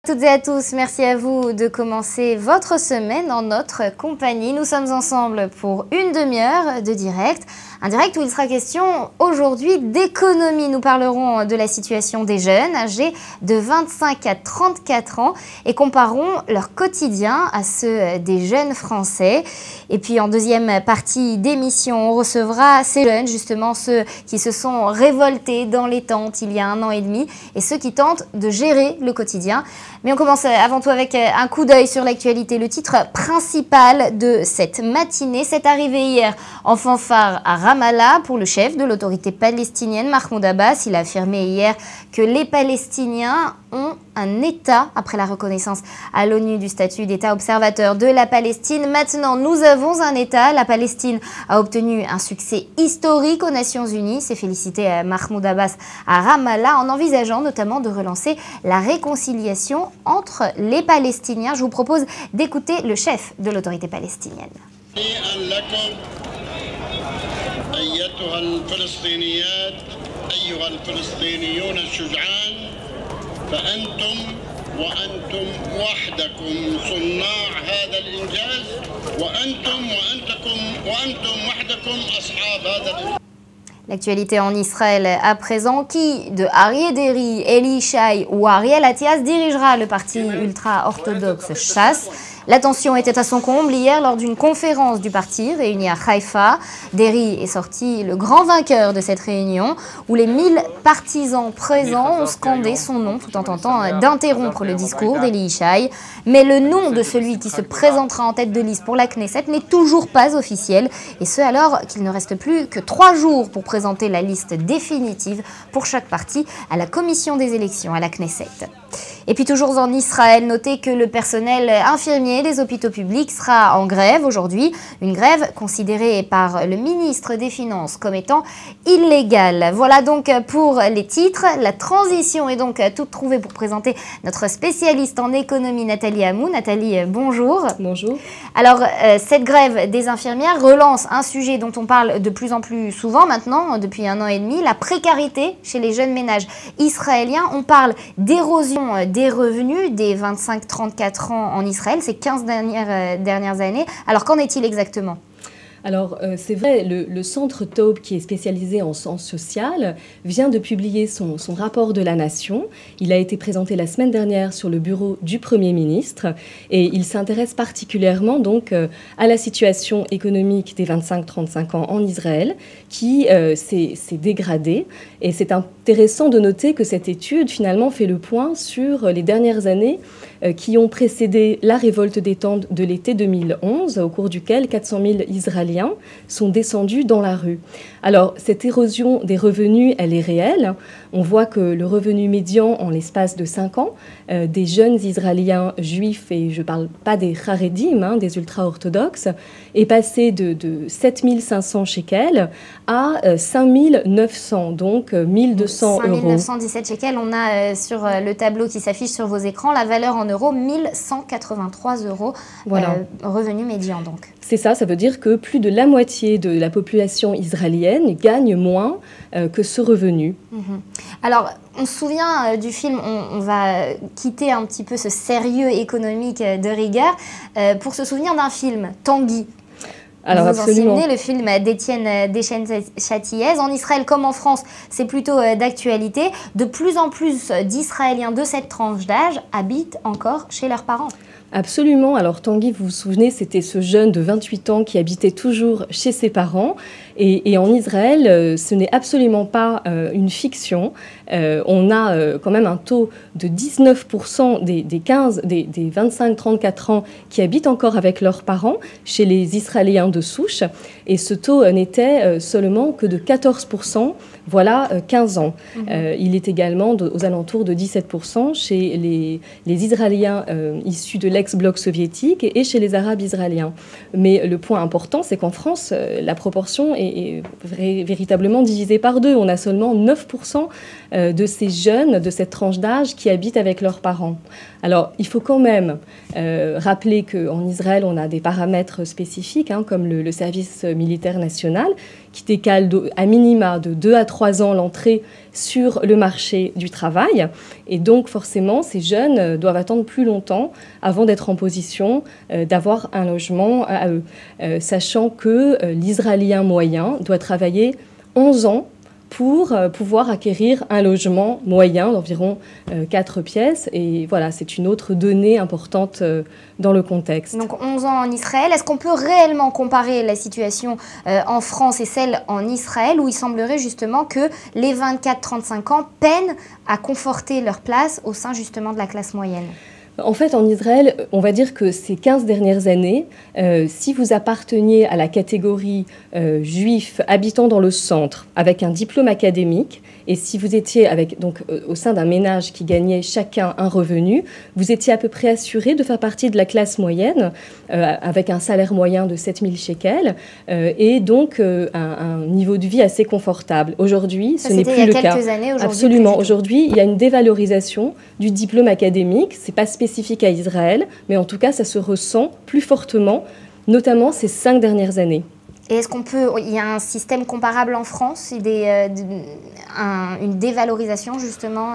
Toutes et à tous, merci à vous de commencer votre semaine en notre compagnie. Nous sommes ensemble pour une demi-heure de direct. Un direct où il sera question aujourd'hui d'économie. Nous parlerons de la situation des jeunes âgés de 25 à 34 ans et comparerons leur quotidien à ceux des jeunes Français. Et puis en deuxième partie d'émission, on recevra ces jeunes, justement ceux qui se sont révoltés dans les tentes il y a 1 an et demi et ceux qui tentent de gérer le quotidien. Mais on commence avant tout avec un coup d'œil sur l'actualité. Le titre principal de cette matinée, c'est arrivé hier en fanfare à Ramallah pour le chef de l'autorité palestinienne, Mahmoud Abbas. Il a affirmé hier que les Palestiniens ont un État après la reconnaissance à l'ONU du statut d'État observateur de la Palestine. Maintenant, nous avons un État. La Palestine a obtenu un succès historique aux Nations Unies. C'est félicité Mahmoud Abbas à Ramallah en envisageant notamment de relancer la réconciliation entre les Palestiniens. Je vous propose d'écouter le chef de l'autorité palestinienne. L'actualité en Israël à présent, qui de Aryeh Deri, Eli Yishai ou Ariel Attias dirigera le parti ultra-orthodoxe Shas. La tension était à son comble hier lors d'une conférence du parti réunie à Haïfa. Deri est sorti le grand vainqueur de cette réunion où les 1000 partisans présents ont scandé son nom tout en tentant d'interrompre le discours d'Eli Yishai. Mais le nom de celui qui se présentera en tête de liste pour la Knesset n'est toujours pas officiel, et ce alors qu'il ne reste plus que 3 jours pour présenter la liste définitive pour chaque parti à la commission des élections à la Knesset. Et puis toujours en Israël, notez que le personnel infirmier des hôpitaux publics sera en grève aujourd'hui. Une grève considérée par le ministre des Finances comme étant illégale. Voilà donc pour les titres. La transition est donc toute trouvée pour présenter notre spécialiste en économie, Nathalie Hamou. Nathalie, bonjour. Bonjour. Alors, cette grève des infirmières relance un sujet dont on parle de plus en plus souvent maintenant, depuis 1 an et demi, la précarité chez les jeunes ménages israéliens. On parle d'érosion des revenus des 25-34 ans en Israël, ces 15 dernières années. Alors, qu'en est-il exactement ? Alors, c'est vrai, le centre Taub, qui est spécialisé en sciences sociales, vient de publier son rapport de la Nation. Il a été présenté la semaine dernière sur le bureau du Premier ministre et il s'intéresse particulièrement donc à la situation économique des 25-35 ans en Israël qui s'est dégradée. Et c'est intéressant de noter que cette étude finalement fait le point sur les dernières années qui ont précédé la révolte des tentes de l'été 2011, au cours duquel 400 000 Israéliens sont descendus dans la rue. Alors, cette érosion des revenus, elle est réelle. On voit que le revenu médian en l'espace de 5 ans des jeunes Israéliens juifs, et je ne parle pas des Haredim, des ultra-orthodoxes, est passé de 7 500 shekels à 5 900, donc 1 200 euros. 5 917 shekels, on a sur le tableau qui s'affiche sur vos écrans la valeur en euros, 1 183 euros, voilà. Revenu médian donc. C'est ça, ça veut dire que plus de la moitié de la population israélienne gagne moins que ce revenu. Alors, on se souvient du film, on va quitter un petit peu ce sérieux économique de rigueur pour se souvenir d'un film, Tanguy. Alors, vous absolument. en souvenez, le film d'Étienne Deschênes-Châtillaise. En Israël comme en France, c'est plutôt d'actualité. De plus en plus d'Israéliens de cette tranche d'âge habitent encore chez leurs parents. Absolument. Alors Tanguy, vous vous souvenez, c'était ce jeune de 28 ans qui habitait toujours chez ses parents. Et en Israël, ce n'est absolument pas une fiction. On a quand même un taux de 19% des 25-34 ans qui habitent encore avec leurs parents chez les Israéliens de souche. Et ce taux n'était seulement que de 14%, voilà 15 ans. Il est également aux alentours de 17% chez les Israéliens issus de l'ex-bloc soviétique et chez les Arabes israéliens. Mais le point important, c'est qu'en France, la proportion est véritablement divisée par 2. On a seulement 9% de ces jeunes, de cette tranche d'âge, qui habitent avec leurs parents. Alors, il faut quand même rappeler qu'en Israël, on a des paramètres spécifiques, comme le service militaire national, qui décale à minima de 2 à 3 ans l'entrée sur le marché du travail. Et donc, forcément, ces jeunes doivent attendre plus longtemps avant d'être en position d'avoir un logement à eux, sachant que l'Israélien moyen doit travailler 11 ans pour pouvoir acquérir un logement moyen d'environ 4 pièces. Et voilà, c'est une autre donnée importante dans le contexte. Donc 11 ans en Israël. Est-ce qu'on peut réellement comparer la situation en France et celle en Israël, où il semblerait justement que les 24-35 ans peinent à conforter leur place au sein justement de la classe moyenne ? En fait, en Israël, on va dire que ces 15 dernières années, si vous apparteniez à la catégorie juif habitant dans le centre avec un diplôme académique, et si vous étiez au sein d'un ménage qui gagnait chacun un revenu, vous étiez à peu près assuré de faire partie de la classe moyenne, avec un salaire moyen de 7 000 shekels, et donc un niveau de vie assez confortable. Aujourd'hui, ce n'est plus le cas. Il y a quelques années, aujourd'hui. Absolument. Aujourd'hui, il y a une dévalorisation du diplôme académique. C'est pas spécifique à Israël, mais en tout cas, ça se ressent plus fortement, notamment ces 5 dernières années. Et est-ce il y a un système comparable en France, une dévalorisation justement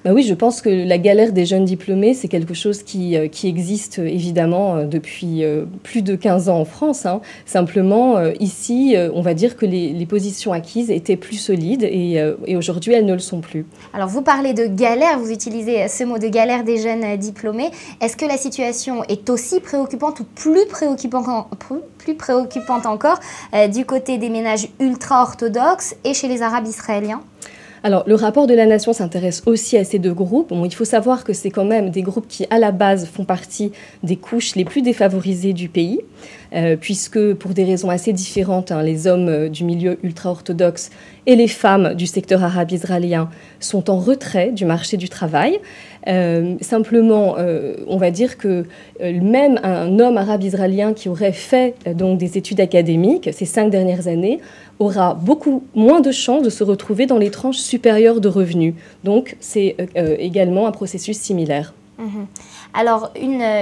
Bah oui, je pense que la galère des jeunes diplômés, c'est quelque chose qui existe évidemment depuis plus de 15 ans en France. Hein. Simplement, ici, on va dire que les positions acquises étaient plus solides et aujourd'hui, elles ne le sont plus. Alors, vous parlez de galère, vous utilisez ce mot de galère des jeunes diplômés. Est-ce que la situation est aussi préoccupante ou plus préoccupante encore du côté des ménages ultra-orthodoxes et chez les Arabes israéliens ? Alors, le rapport de la Nation s'intéresse aussi à ces deux groupes. Bon, il faut savoir que c'est quand même des groupes qui, à la base, font partie des couches les plus défavorisées du pays, puisque, pour des raisons assez différentes, les hommes du milieu ultra-orthodoxe et les femmes du secteur arabe israélien sont en retrait du marché du travail. Simplement, on va dire que même un homme arabe israélien qui aurait fait donc des études académiques ces 5 dernières années aura beaucoup moins de chances de se retrouver dans les tranches supérieures de revenus. Donc, c'est également un processus similaire. Alors,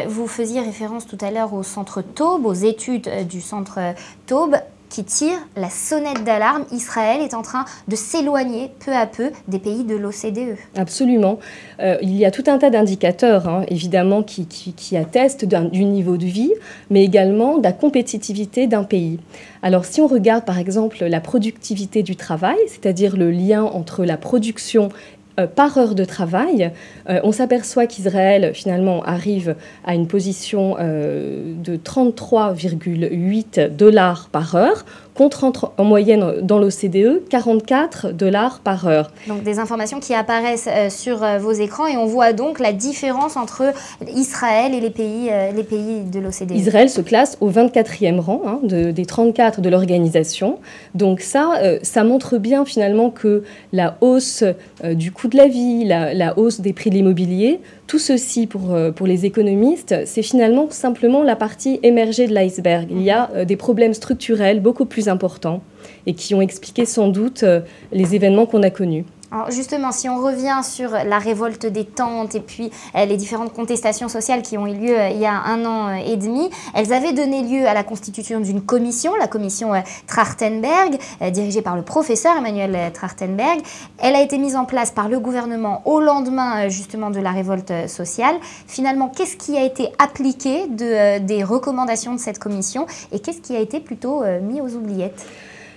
vous faisiez référence tout à l'heure au centre Taube, aux études du centre Taube, qui tire la sonnette d'alarme. Israël est en train de s'éloigner peu à peu des pays de l'OCDE. Absolument. Il y a tout un tas d'indicateurs, évidemment, qui attestent du niveau de vie, mais également de la compétitivité d'un pays. Alors, si on regarde, par exemple, la productivité du travail, c'est-à-dire le lien entre la production par heure de travail, on s'aperçoit qu'Israël, finalement, arrive à une position de 33,8 $ par heure, contre en moyenne dans l'OCDE 44 $ par heure. Donc des informations qui apparaissent sur vos écrans et on voit donc la différence entre Israël et les pays de l'OCDE. Israël se classe au 24e rang des 34 de l'organisation. Donc ça montre bien finalement que la hausse du coût de la vie, la hausse des prix de l'immobilier, tout ceci pour les économistes, c'est finalement simplement la partie émergée de l'iceberg. Il y a des problèmes structurels beaucoup plus importants et qui ont expliqué sans doute les événements qu'on a connus. Alors justement, si on revient sur la révolte des tentes et puis les différentes contestations sociales qui ont eu lieu il y a 1 an et demi, elles avaient donné lieu à la constitution d'une commission, la commission Trachtenberg, dirigée par le professeur Emmanuel Trachtenberg. Elle a été mise en place par le gouvernement au lendemain justement de la révolte sociale. Finalement, qu'est-ce qui a été appliqué des recommandations de cette commission et qu'est-ce qui a été plutôt mis aux oubliettes ?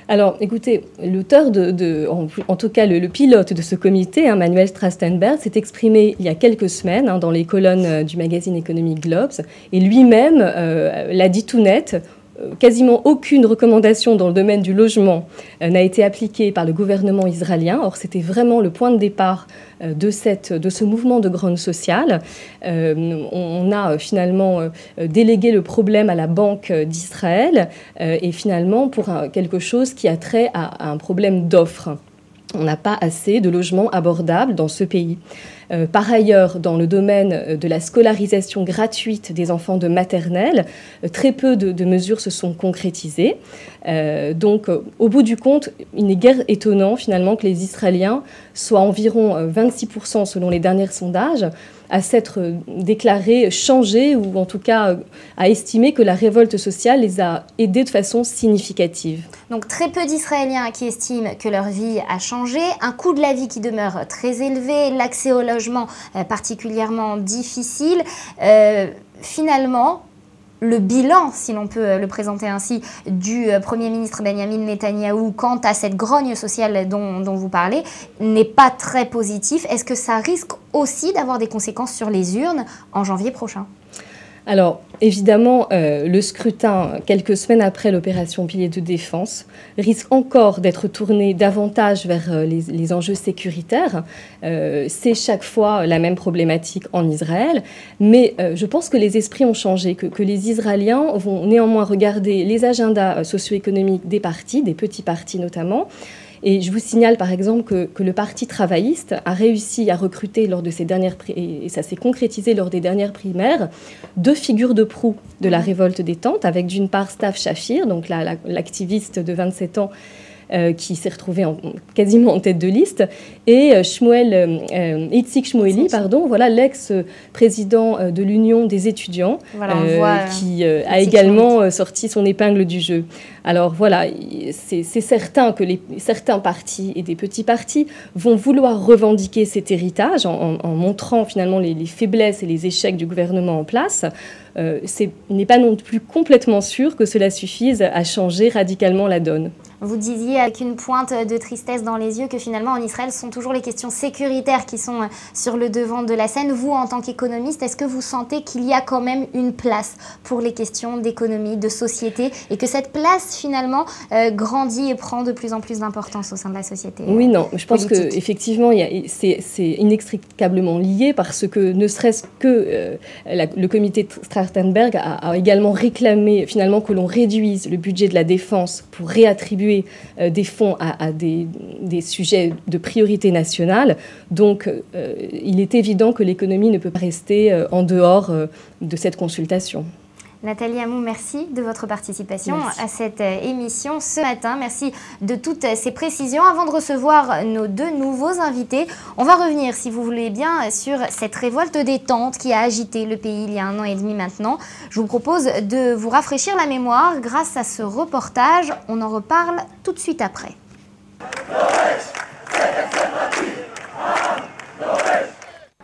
Alors, écoutez, l'auteur en tout cas le pilote de ce comité, Emmanuel Trachtenberg, s'est exprimé il y a quelques semaines dans les colonnes du magazine économique Globes, et lui-même l'a dit tout net. Quasiment aucune recommandation dans le domaine du logement n'a été appliquée par le gouvernement israélien. Or, c'était vraiment le point de départ de ce mouvement de grogne sociale. On a finalement délégué le problème à la Banque d'Israël et finalement pour quelque chose qui a trait à un problème d'offre. On n'a pas assez de logements abordables dans ce pays. Par ailleurs, dans le domaine de la scolarisation gratuite des enfants de maternelle, très peu de mesures se sont concrétisées. Donc, au bout du compte, il n'est guère étonnant finalement que les Israéliens soient environ 26% selon les derniers sondages à s'être déclarés changés ou en tout cas à estimer que la révolte sociale les a aidés de façon significative. Donc très peu d'Israéliens qui estiment que leur vie a changé, un coût de la vie qui demeure très élevé, l'accès au logement particulièrement difficile. Finalement, le bilan, si l'on peut le présenter ainsi, du Premier ministre Benjamin Netanyahou quant à cette grogne sociale dont vous parlez n'est pas très positif. Est-ce que ça risque aussi d'avoir des conséquences sur les urnes en janvier prochain ? Alors, évidemment, le scrutin, quelques semaines après l'opération Pilier de défense, risque encore d'être tourné davantage vers les enjeux sécuritaires. C'est chaque fois la même problématique en Israël, mais je pense que les esprits ont changé, que les Israéliens vont néanmoins regarder les agendas socio-économiques des partis, des petits partis notamment. Et je vous signale par exemple que le Parti travailliste a réussi à recruter lors de ces dernières, et ça s'est concrétisé lors des dernières primaires, 2 figures de proue de la révolte des tentes, avec d'une part Stav Shafir, donc l'activiste de 27 ans, qui s'est retrouvé quasiment en tête de liste, et Itzik Shmueli, voilà, l'ex-président de l'Union des étudiants, qui a également sorti son épingle du jeu. Alors voilà, c'est certain que certains partis et des petits partis vont vouloir revendiquer cet héritage en montrant finalement les faiblesses et les échecs du gouvernement en place. Il n'est pas non plus complètement sûr que cela suffise à changer radicalement la donne. Vous disiez avec une pointe de tristesse dans les yeux que finalement en Israël, ce sont toujours les questions sécuritaires qui sont sur le devant de la scène. Vous, en tant qu'économiste, est-ce que vous sentez qu'il y a quand même une place pour les questions d'économie, de société, et que cette place finalement grandit et prend de plus en plus d'importance au sein de la société Oui, non, je pense qu'effectivement, c'est inextricablement lié parce que ne serait-ce que le comité Trachtenberg a également réclamé finalement que l'on réduise le budget de la défense pour réattribuer des fonds à des sujets de priorité nationale. Donc, il est évident que l'économie ne peut pas rester en dehors de cette consultation. Nathalie Hamou, merci de votre participation à cette émission ce matin. Merci de toutes ces précisions. Avant de recevoir nos 2 nouveaux invités, on va revenir, si vous voulez bien, sur cette révolte des tentes qui a agité le pays il y a 1 an et demi maintenant. Je vous propose de vous rafraîchir la mémoire grâce à ce reportage. On en reparle tout de suite après.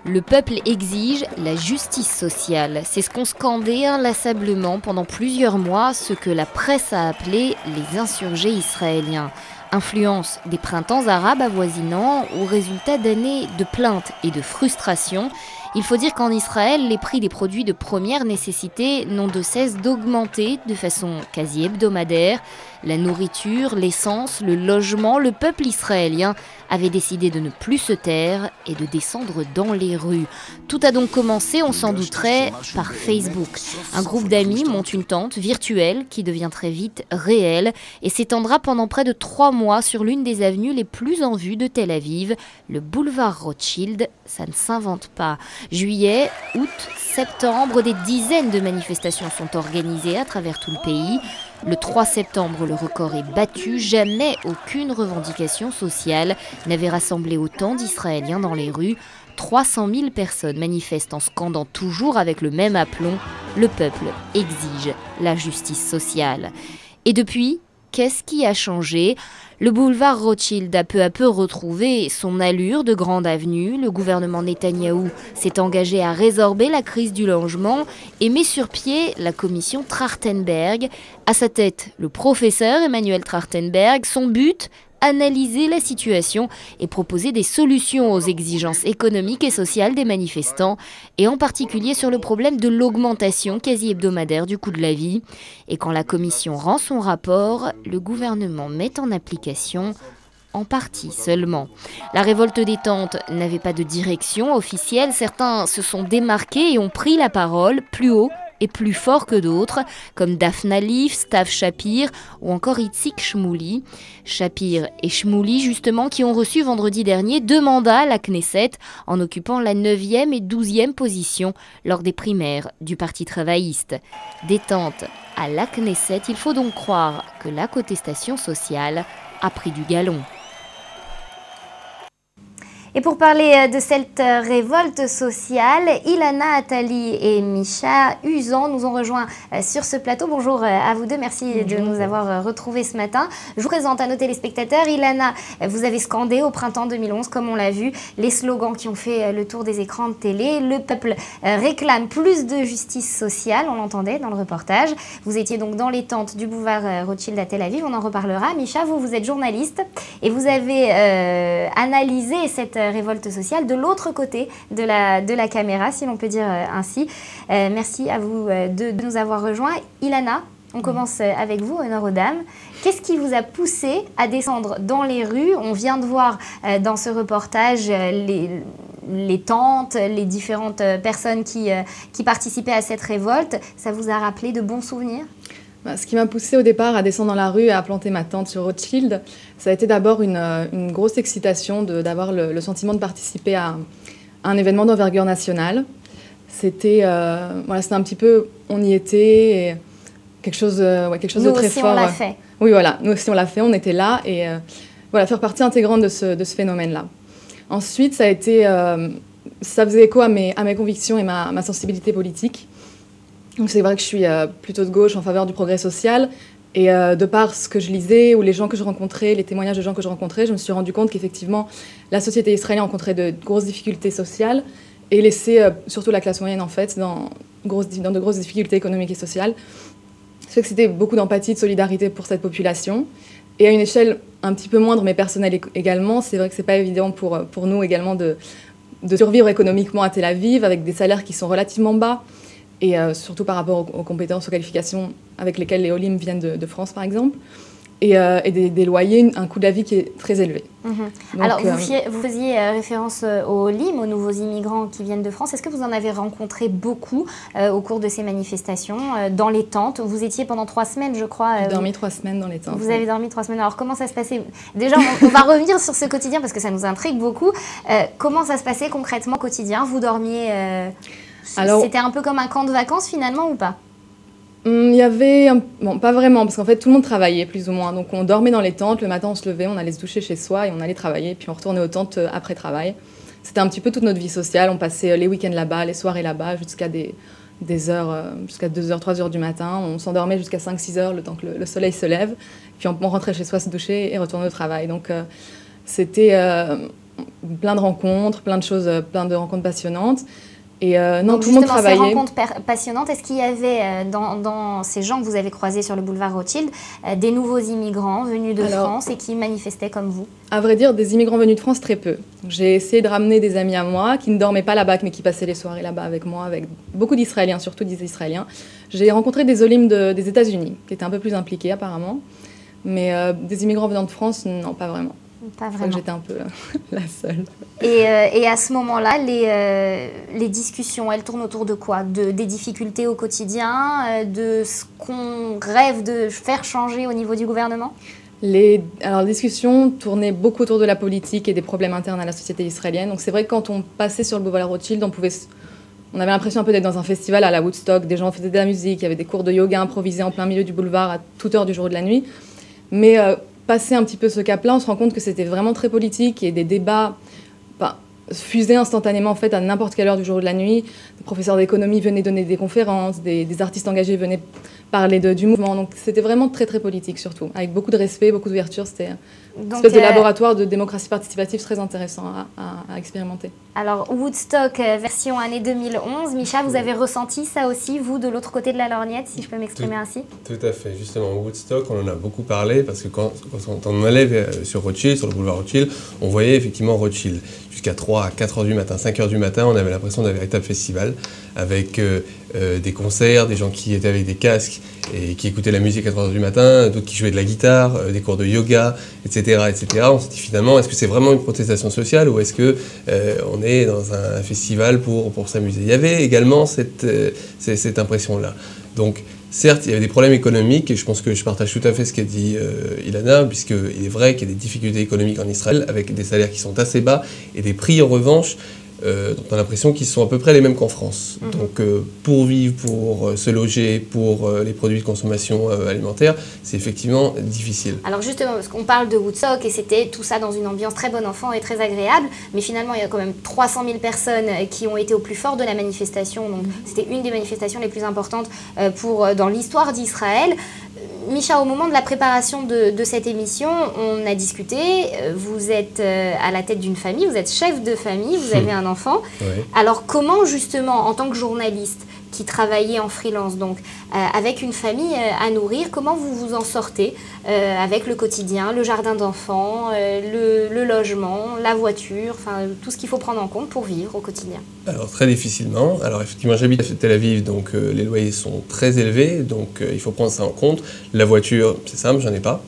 Le peuple exige la justice sociale. C'est ce qu'ont scandé inlassablement pendant plusieurs mois ce que la presse a appelé les insurgés israéliens. Influence des printemps arabes avoisinants au résultat d'années de plaintes et de frustrations. Il faut dire qu'en Israël, les prix des produits de première nécessité n'ont de cesse d'augmenter de façon quasi hebdomadaire. La nourriture, l'essence, le logement, le peuple israélien avait décidé de ne plus se taire et de descendre dans les rues. Tout a donc commencé, on s'en douterait, par Facebook. Un groupe d'amis monte une tente virtuelle qui devient très vite réelle et s'étendra pendant près de 3 mois sur l'une des avenues les plus en vue de Tel Aviv, le boulevard Rothschild. Ça ne s'invente pas. Juillet, août, septembre, des dizaines de manifestations sont organisées à travers tout le pays. Le 3 septembre, le record est battu. Jamais aucune revendication sociale n'avait rassemblé autant d'Israéliens dans les rues. 300 000 personnes manifestent en scandant toujours avec le même aplomb « Le peuple exige la justice sociale ». Et depuis, qu'est-ce qui a changé ? Le boulevard Rothschild a peu à peu retrouvé son allure de grande avenue. Le gouvernement Netanyahou s'est engagé à résorber la crise du logement et met sur pied la commission Trachtenberg. À sa tête, le professeur Emmanuel Trachtenberg. Son but ? Analyser la situation et proposer des solutions aux exigences économiques et sociales des manifestants, et en particulier sur le problème de l'augmentation quasi hebdomadaire du coût de la vie. Et quand la commission rend son rapport, le gouvernement met en application en partie seulement. La révolte des tentes n'avait pas de direction officielle. Certains se sont démarqués et ont pris la parole plus haut est plus fort que d'autres, comme Daphna Leaf, Stav Shapir ou encore Itzik Shmouli. Shapir et Shmouli, justement, qui ont reçu vendredi dernier 2 mandats à la Knesset en occupant la 9e et 12e position lors des primaires du Parti travailliste. Détente à la Knesset, il faut donc croire que la contestation sociale a pris du galon. Et pour parler de cette révolte sociale, Ilana Attali et Misha Uzan nous ont rejoints sur ce plateau. Bonjour à vous deux, merci de nous avoir retrouvés ce matin. Je vous présente à nos téléspectateurs. Ilana, vous avez scandé au printemps 2011, comme on l'a vu, les slogans qui ont fait le tour des écrans de télé. Le peuple réclame plus de justice sociale, on l'entendait dans le reportage. Vous étiez donc dans les tentes du boulevard Rothschild à Tel Aviv, on en reparlera. Misha, vous êtes journaliste et vous avez analysé cette révolte sociale de l'autre côté de la caméra, si l'on peut dire ainsi. Merci à vous de nous avoir rejoints. Ilana, on commence avec vous, honneur aux dames. Qu'est-ce qui vous a poussé à descendre dans les rues? On vient de voir dans ce reportage les tentes, les différentes personnes qui participaient à cette révolte. Ça vous a rappelé de bons souvenirs? Ce qui m'a poussée au départ à descendre dans la rue et à planter ma tente sur Rothschild, ça a été d'abord une grosse excitation d'avoir le sentiment de participer à un événement d'envergure nationale. C'était un petit peu, on y était, et quelque chose de très fort. Nous aussi on l'a fait. Oui, voilà, nous aussi on l'a fait, on était là et faire partie intégrante de ce phénomène-là. Ensuite, ça faisait écho à mes convictions et ma sensibilité politique. Donc c'est vrai que je suis plutôt de gauche en faveur du progrès social et de par ce que je lisais ou les gens que je rencontrais, les témoignages de gens que je rencontrais, je me suis rendu compte qu'effectivement la société israélienne rencontrait de grosses difficultés sociales et laissait surtout la classe moyenne en fait dans de grosses difficultés économiques et sociales. Ça fait que c'était beaucoup d'empathie, de solidarité pour cette population et à une échelle un petit peu moindre mais personnelle également. C'est vrai que c'est pas évident pour nous également de survivre économiquement à Tel Aviv avec des salaires qui sont relativement bas. Et surtout par rapport aux compétences, aux qualifications avec lesquelles les Olim viennent de France, par exemple, et des loyers, un coût de la vie qui est très élevé. Donc, alors, vous faisiez référence aux Olim, aux nouveaux immigrants qui viennent de France. Est-ce que vous en avez rencontré beaucoup au cours de ces manifestations, dans les tentes? Vous étiez pendant 3 semaines, je crois. J'ai dormi 3 semaines dans les tentes. Vous avez dormi 3 semaines. Alors, comment ça se passait? Déjà, on va revenir sur ce quotidien parce que ça nous intrigue beaucoup. Comment ça se passait concrètement au quotidien? Vous dormiez... C'était un peu comme un camp de vacances finalement ou pas? Il y avait... Bon, pas vraiment, parce qu'en fait tout le monde travaillait plus ou moins. Donc on dormait dans les tentes, le matin on se levait, on allait se doucher chez soi et on allait travailler, puis on retournait aux tentes après travail. C'était un petit peu toute notre vie sociale, on passait les week-ends là-bas, les soirées là-bas, jusqu'à des heures, jusqu'à 2h, 3h du matin. On s'endormait jusqu'à 5-6 heures, le temps que le soleil se lève. Puis on rentrait chez soi se doucher et retournait au travail. Donc c'était plein de rencontres, plein de rencontres passionnantes. Et non, tout le monde travaillait. Ces rencontres passionnantes, est-ce qu'il y avait dans ces gens que vous avez croisés sur le boulevard Rothschild des nouveaux immigrants venus de France et qui manifestaient comme vous? À vrai dire, des immigrants venus de France, très peu. J'ai essayé de ramener des amis à moi qui ne dormaient pas là-bas, mais qui passaient les soirées là-bas avec moi, avec beaucoup d'Israéliens, surtout des Israéliens. J'ai rencontré des Olim des États-Unis, qui étaient un peu plus impliqués apparemment. Mais des immigrants venant de France, non, pas vraiment. Pas vraiment. J'étais un peu la seule. Et à ce moment-là, les discussions, elles tournent autour de quoi? Des difficultés au quotidien, de ce qu'on rêve de faire changer au niveau du gouvernement? Les discussions tournaient beaucoup autour de la politique et des problèmes internes à la société israélienne. Donc c'est vrai que quand on passait sur le boulevard Rothschild, on avait l'impression un peu d'être dans un festival à la Woodstock. Des gens faisaient de la musique, il y avait des cours de yoga improvisés en plein milieu du boulevard à toute heure du jour et de la nuit. Mais passer un petit peu ce cap-là, on se rend compte que c'était vraiment très politique et des débats fusaient instantanément en fait à n'importe quelle heure du jour ou de la nuit. Des professeurs d'économie venaient donner des conférences, des artistes engagés venaient parler du mouvement. Donc c'était vraiment très très politique surtout, avec beaucoup de respect, beaucoup d'ouverture. C'était une espèce de laboratoire de démocratie participative très intéressant à expérimenter. Alors Woodstock version année 2011, Misha, vous avez ressenti ça aussi, vous, de l'autre côté de la lorgnette, si je peux m'exprimer ainsi? Tout à fait. Justement, Woodstock, on en a beaucoup parlé parce que quand on allait sur Rothschild, sur le boulevard Rothschild, on voyait effectivement Rothschild. jusqu'à 3 à 4 heures du matin, 5 heures du matin, on avait l'impression d'un véritable festival avec des concerts, des gens qui étaient avec des casques et qui écoutaient la musique à 3 heures du matin, d'autres qui jouaient de la guitare, des cours de yoga, etc. etc. On s'est dit finalement, est-ce que c'est vraiment une protestation sociale ou est-ce qu'on est dans un festival pour s'amuser? Il y avait également cette impression-là. Donc, certes, il y avait des problèmes économiques et je pense que je partage tout à fait ce qu'a dit Ilana, puisqu'il est vrai qu'il y a des difficultés économiques en Israël avec des salaires qui sont assez bas et des prix en revanche dont on a l'impression qu'ils sont à peu près les mêmes qu'en France. Donc pour vivre, pour se loger, pour les produits de consommation alimentaire, c'est effectivement difficile. Alors justement, parce qu'on parle de Woodstock et c'était tout ça dans une ambiance très bon enfant et très agréable, mais finalement il y a quand même 300 000 personnes qui ont été au plus fort de la manifestation, donc c'était une des manifestations les plus importantes dans l'histoire d'Israël. Micha, au moment de la préparation de cette émission, on a discuté, vous êtes à la tête d'une famille, vous êtes chef de famille, vous avez un enfant. Ouais. Alors comment justement, en tant que journaliste qui travaillait en freelance, donc avec une famille à nourrir, comment vous vous en sortez avec le quotidien, le jardin d'enfants, le logement, la voiture, enfin tout ce qu'il faut prendre en compte pour vivre au quotidien? Alors très difficilement. Alors effectivement, j'habite à Tel Aviv, donc les loyers sont très élevés, donc il faut prendre ça en compte. La voiture, c'est simple, j'en ai pas.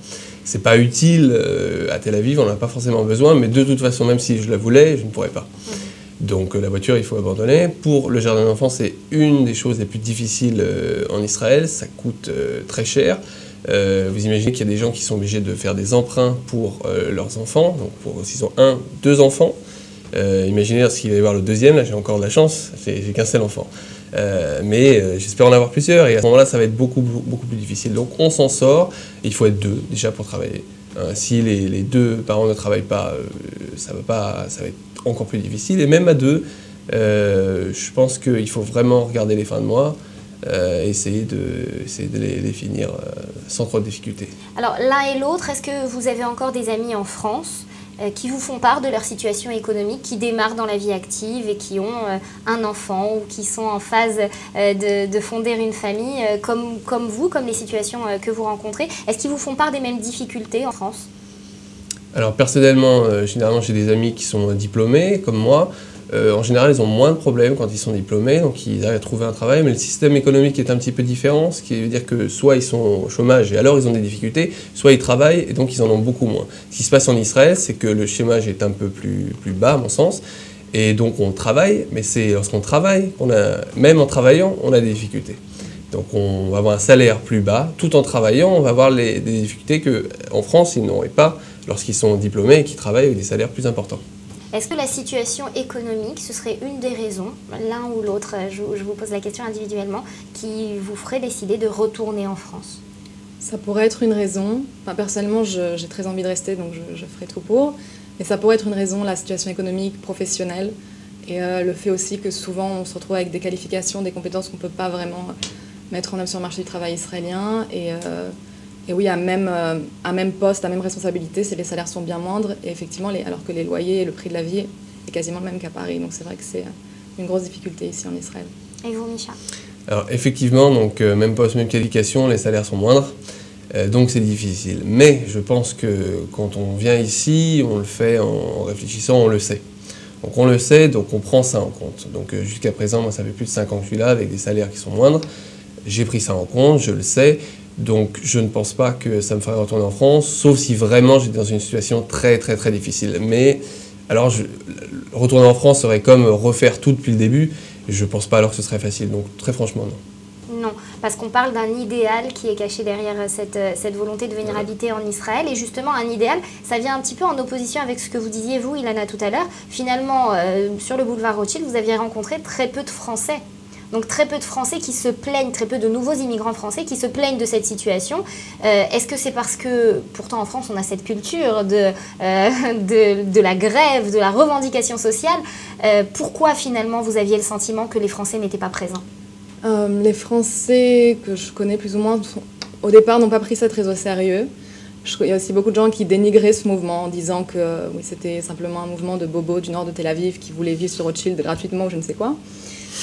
C'est pas utile à Tel Aviv, on n'en a pas forcément besoin, mais de toute façon, même si je la voulais, je ne pourrais pas. Donc la voiture, il faut abandonner. Pour le jardin d'enfants, c'est une des choses les plus difficiles en Israël. Ça coûte très cher. Vous imaginez qu'il y a des gens qui sont obligés de faire des emprunts pour leurs enfants. Donc s'ils ont 1, 2 enfants, imaginez lorsqu'il va y avoir le deuxième. Là, j'ai encore de la chance, j'ai qu'un seul enfant. Mais j'espère en avoir plusieurs. Et à ce moment-là, ça va être beaucoup plus difficile. Donc on s'en sort. Il faut être 2 déjà pour travailler. Si les 2 parents ne travaillent pas, ça va être encore plus difficile. Et même à 2, je pense qu'il faut vraiment regarder les fins de mois, essayer de les finir sans trop de difficultés. Alors l'un et l'autre, est-ce que vous avez encore des amis en France qui vous font part de leur situation économique, qui démarrent dans la vie active et qui ont un enfant ou qui sont en phase de fonder une famille comme vous, comme les situations que vous rencontrez? Est-ce qu'ils vous font part des mêmes difficultés en France? Alors personnellement, généralement j'ai des amis qui sont diplômés comme moi. En général, ils ont moins de problèmes quand ils sont diplômés, donc ils arrivent à trouver un travail, mais le système économique est un petit peu différent, ce qui veut dire que soit ils sont au chômage et alors ils ont des difficultés, soit ils travaillent et donc ils en ont beaucoup moins. Ce qui se passe en Israël, c'est que le chômage est un peu plus bas à mon sens, et donc on travaille, mais c'est lorsqu'on travaille, même en travaillant, on a des difficultés. Donc on va avoir un salaire plus bas, tout en travaillant, on va avoir des difficultés qu'en France, ils n'auraient pas lorsqu'ils sont diplômés et qu'ils travaillent avec des salaires plus importants. Est-ce que la situation économique, ce serait une des raisons, l'un ou l'autre, je vous pose la question individuellement, qui vous ferait décider de retourner en France? Ça pourrait être une raison. Enfin, personnellement, j'ai très envie de rester, donc je ferai tout pour. Mais ça pourrait être une raison, la situation économique, professionnelle, et le fait aussi que souvent on se retrouve avec des qualifications, des compétences qu'on ne peut pas vraiment mettre en œuvre sur le marché du travail israélien. Et oui, à même poste, à même responsabilité, les salaires sont bien moindres. Et effectivement, alors que les loyers et le prix de la vie est quasiment le même qu'à Paris. Donc c'est vrai que c'est une grosse difficulté ici en Israël. Et vous, Micha? Alors effectivement, donc, même poste, même qualification, les salaires sont moindres. Donc c'est difficile. Mais je pense que quand on vient ici, on le fait en réfléchissant, on le sait. Donc on le sait, donc on prend ça en compte. Donc jusqu'à présent, moi ça fait plus de 5 ans que je suis là, avec des salaires qui sont moindres. J'ai pris ça en compte, je le sais. Donc je ne pense pas que ça me ferait retourner en France, sauf si vraiment j'étais dans une situation très difficile. Mais alors retourner en France serait comme refaire tout depuis le début. Je ne pense pas alors que ce serait facile, donc très franchement non. Non, parce qu'on parle d'un idéal qui est caché derrière cette volonté de venir habiter en Israël. Et justement, un idéal, ça vient un petit peu en opposition avec ce que vous disiez, vous, Ilana, tout à l'heure. Finalement, sur le boulevard Rothschild, vous aviez rencontré très peu de Français. Donc très peu de Français qui se plaignent, très peu de nouveaux immigrants français qui se plaignent de cette situation. Est-ce que c'est parce que, pourtant en France, on a cette culture de la grève, de la revendication sociale? Pourquoi finalement vous aviez le sentiment que les Français n'étaient pas présents? Les Français que je connais plus ou moins, au départ, n'ont pas pris ça très au sérieux. Il y a aussi beaucoup de gens qui dénigraient ce mouvement en disant que oui, c'était simplement un mouvement de bobos du nord de Tel Aviv qui voulaient vivre sur Rothschild gratuitement ou je ne sais quoi.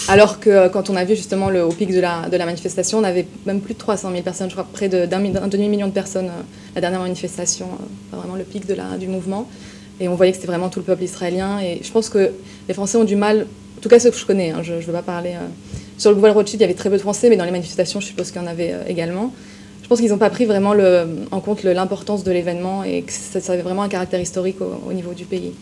Alors que quand on a vu justement au pic de la manifestation, on avait même plus de 300 000 personnes, je crois près d'un demi-million de personnes la dernière manifestation, vraiment le pic du mouvement. Et on voyait que c'était vraiment tout le peuple israélien. Et je pense que les Français ont du mal, en tout cas ceux que je connais, hein, je ne veux pas parler... Sur le boulevard Rothschild, il y avait très peu de Français, mais dans les manifestations, je suppose qu'il y en avait également. Je pense qu'ils n'ont pas pris vraiment en compte l'importance de l'événement et que ça avait vraiment un caractère historique au niveau du pays.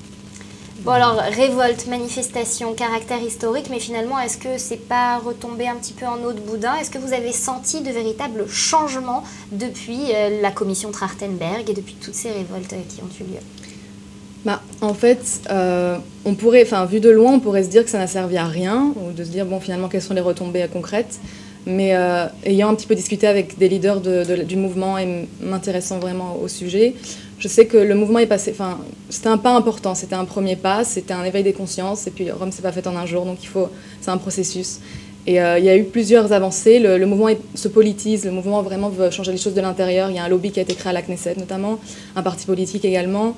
Bon alors, révolte, manifestation, caractère historique, mais finalement, est-ce que c'est pas retombé un petit peu en eau de boudin? Est-ce que vous avez senti de véritables changements depuis la commission Trachtenberg et depuis toutes ces révoltes qui ont eu lieu? Bah, en fait, on pourrait, vu de loin, on pourrait se dire que ça n'a servi à rien, ou de se dire, bon, finalement, quelles sont les retombées concrètes. Mais ayant un petit peu discuté avec des leaders du mouvement et m'intéressant vraiment au sujet, je sais que le mouvement est passé, c'était un pas important, c'était un premier pas, c'était un éveil des consciences, et puis Rome, c'est pas fait en un jour, donc c'est un processus. Et il y a eu plusieurs avancées, le mouvement se politise, le mouvement vraiment veut changer les choses de l'intérieur, il y a un lobby qui a été créé à la Knesset notamment, un parti politique également.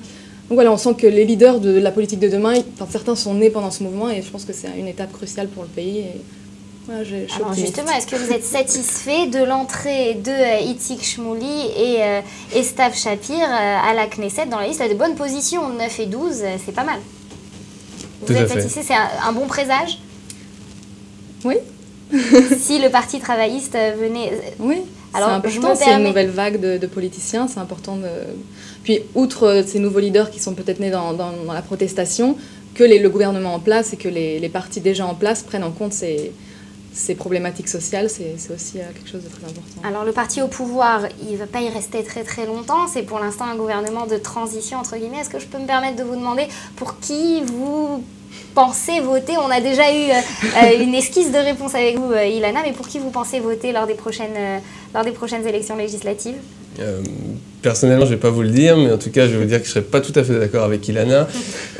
Donc voilà, on sent que les leaders de la politique de demain, certains sont nés pendant ce mouvement, et je pense que c'est une étape cruciale pour le pays. Et voilà, alors justement, est-ce que vous êtes satisfait de l'entrée de Itzik Shmouli et Stav Shapir à la Knesset dans la liste de bonnes positions, 9 et 12, c'est pas mal. Vous êtes satisfait? C'est un bon présage? Oui. Si le Parti travailliste venait... Oui, c'est important, c'est une nouvelle vague de politiciens, c'est important de... Puis, outre ces nouveaux leaders qui sont peut-être nés dans la protestation, que le gouvernement en place et que les partis déjà en place prennent en compte ces problématiques sociales, c'est aussi quelque chose de très important. Alors le parti au pouvoir, il ne va pas y rester très très longtemps, c'est pour l'instant un gouvernement de transition entre guillemets. Est-ce que je peux me permettre de vous demander pour qui vous pensez voter? On a déjà eu une esquisse de réponse avec vous, Ilana, mais pour qui vous pensez voter lors des prochaines élections législatives? Personnellement, je ne vais pas vous le dire, mais en tout cas, je vais vous dire que je ne serais pas tout à fait d'accord avec Ilana.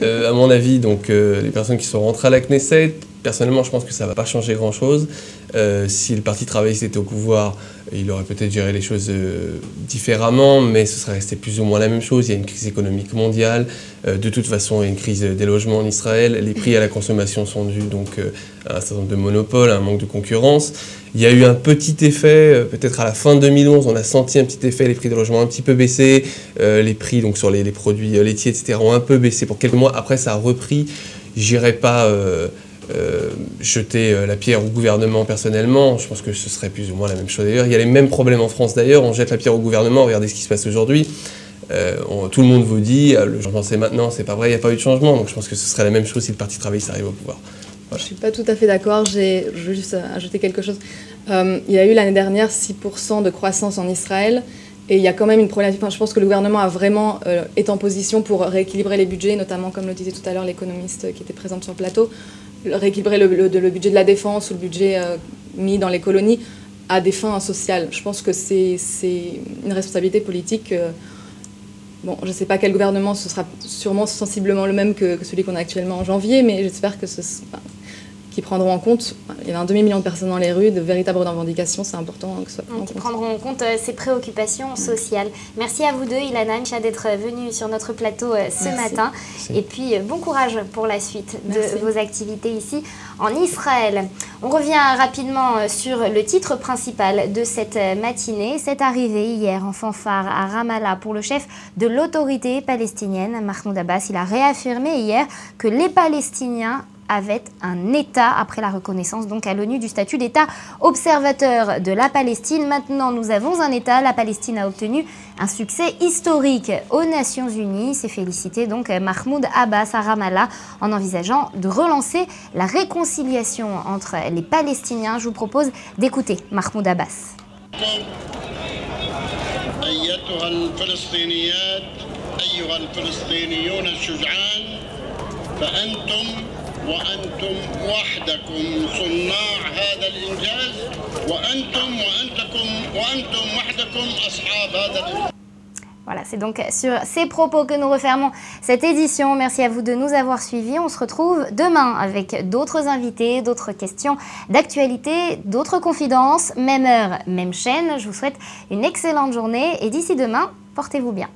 À mon avis, donc, les personnes qui sont rentrées à la Knesset, personnellement, je pense que ça ne va pas changer grand-chose. Si le Parti travailliste était au pouvoir, il aurait peut-être géré les choses différemment, mais ce serait resté plus ou moins la même chose. Il y a une crise économique mondiale. De toute façon, il y a une crise des logements en Israël. Les prix à la consommation sont dus donc, à un certain nombre de monopoles, à un manque de concurrence. Il y a eu un petit effet, peut-être à la fin de 2011, on a senti un petit effet, les prix des logements ont un petit peu baissé, les prix donc, sur les produits laitiers, etc. ont un peu baissé pour quelques mois. Après, ça a repris. J'irai pas jeter la pierre au gouvernement personnellement. Je pense que ce serait plus ou moins la même chose d'ailleurs. Il y a les mêmes problèmes en France d'ailleurs. On jette la pierre au gouvernement, regardez ce qui se passe aujourd'hui. Tout le monde vous dit, le changement c'est maintenant, c'est pas vrai, il n'y a pas eu de changement. Donc je pense que ce serait la même chose si le Parti travailliste arrive au pouvoir. Voilà. Je ne suis pas tout à fait d'accord, je veux juste ajouter quelque chose. Il y a eu l'année dernière 6% de croissance en Israël. Et il y a quand même une problématique, je pense que le gouvernement a vraiment est en position pour rééquilibrer les budgets, notamment comme le disait tout à l'heure l'économiste qui était présente sur le plateau, rééquilibrer le budget de la défense ou le budget mis dans les colonies à des fins sociales. Je pense que c'est une responsabilité politique. Bon, je ne sais pas quel gouvernement, ce sera sûrement sensiblement le même que celui qu'on a actuellement en janvier, mais j'espère que qu'ils prendront en compte, il y a un demi-million de personnes dans les rues, de véritables revendications, c'est important que ce soit pris en compte. Qui prendront en compte ces préoccupations sociales. Merci à vous deux, Ilana, Misha, d'être venus sur notre plateau ce matin. Merci. Et puis, bon courage pour la suite de vos activités ici en Israël. On revient rapidement sur le titre principal de cette matinée. C'est arrivé hier en fanfare à Ramallah pour le chef de l'autorité palestinienne, Mahmoud Abbas. Il a réaffirmé hier que les Palestiniens avaient un État après la reconnaissance donc à l'ONU du statut d'État observateur de la Palestine. Maintenant, nous avons un État. La Palestine a obtenu un succès historique aux Nations Unies. C'est félicité donc Mahmoud Abbas à Ramallah en envisageant de relancer la réconciliation entre les Palestiniens. Je vous propose d'écouter Mahmoud Abbas. وأنتم وحدكم صناع هذا الإنجاز وأنتم وحدكم أصحاب هذا الإنجاز. Voilà, c'est donc sur ces propos que nous refermons cette édition. Merci à vous de nous avoir suivis. On se retrouve demain avec d'autres invités, d'autres questions d'actualité, d'autres confidences. Même heure, même chaîne. Je vous souhaite une excellente journée et d'ici demain, portez-vous bien.